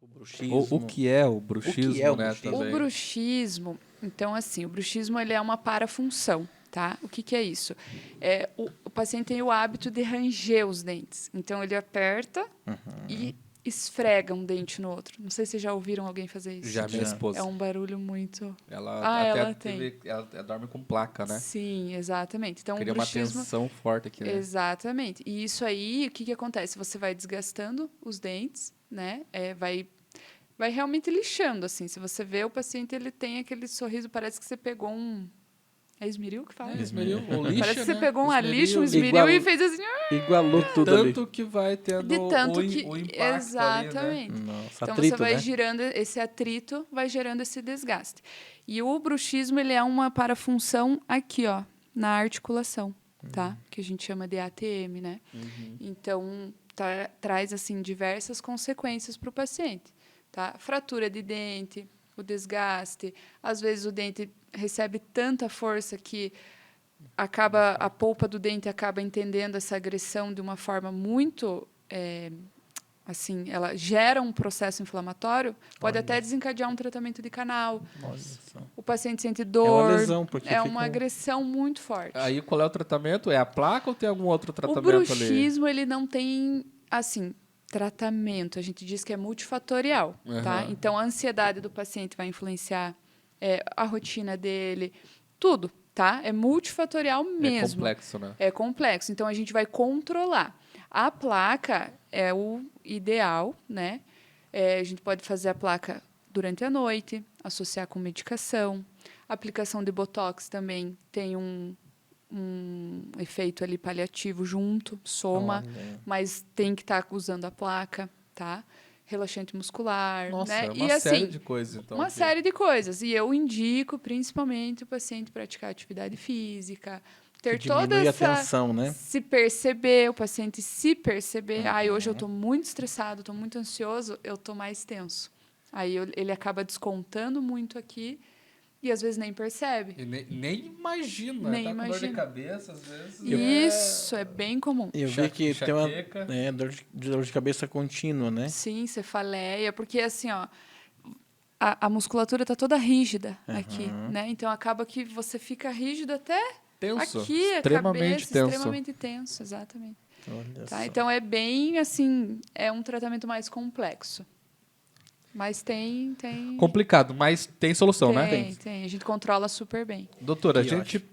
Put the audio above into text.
O bruxismo. O que é o bruxismo, O que é o né, bruxismo? também. O bruxismo, então assim, o bruxismo ele é uma parafunção, tá? O que é isso? O paciente tem o hábito de ranger os dentes. Então ele aperta e esfrega um dente no outro. Não sei se vocês já ouviram alguém fazer isso. Já minha Já. esposa. É um barulho muito... Ela até ela tem. ela dorme com placa, né? Sim, exatamente. Então Cria o uma bruxismo... tensão forte aqui, né? Exatamente. E isso aí, o que acontece? Você vai desgastando os dentes, né? Vai realmente lixando, assim. Se você vê o paciente, ele tem aquele sorriso, parece que você pegou um... É esmeril que fala? Esmeril, ou lixa, Parece que você né? pegou uma lixa, um Esmeril. esmeril Igual- e fez assim... Igualou tudo ali. Tanto que vai tendo De tanto que... o impacto Exatamente. ali, né? Nossa, Então, atrito, você vai né? girando esse atrito, vai gerando esse desgaste. E o bruxismo, ele é uma parafunção aqui, ó, na articulação, tá? Que a gente chama de ATM, né? Então, traz, assim, diversas consequências para o paciente, tá? Fratura de dente, o desgaste. Às vezes, o dente recebe tanta força que a polpa do dente acaba entendendo essa agressão de uma forma muito... assim, ela gera um processo inflamatório, pode até desencadear um tratamento de canal. Olha só. O paciente sente É uma dor. lesão, porque É fica uma agressão muito forte. Aí qual é o tratamento? É a placa ou tem algum outro O tratamento ali? bruxismo, ele não tem, assim, tratamento. A gente diz que é multifatorial, tá? Aham. Então, a ansiedade do paciente vai influenciar a rotina dele, tudo, tá? É multifatorial É mesmo. complexo, né? É complexo. Então, a gente vai controlar. A placa é o ideal, né? A gente pode fazer a placa durante a noite, associar com medicação. A aplicação de botox também tem um efeito ali paliativo junto, soma, Olha. mas tem que estar usando a placa, tá? Relaxante muscular, Nossa, né? é uma E série assim, de coisas, então. uma aqui. série de coisas. E eu indico, principalmente, o paciente praticar atividade física, ter Que toda diminui a essa... tensão, né? Se perceber, o paciente se perceber. Ai, hoje eu estou muito estressado, estou muito ansioso, eu estou mais tenso. Aí ele acaba descontando muito aqui e às vezes nem percebe. E nem imagina. Nem tá com dor de imagina. cabeça, às vezes. Isso, é bem comum. Eu vi que tem uma Enxaqueca. dor de cabeça contínua, né? Sim, cefaleia, porque assim, ó, a musculatura está toda rígida aqui, né? Então acaba que você fica rígido até Tenso. aqui, Extremamente a cabeça, tenso. extremamente tenso, exatamente. Olha Tá? só. Então é bem assim, é um tratamento mais complexo. Mas tem Complicado, mas tem solução, né? tem. A gente controla super bem. Doutora, a Que gente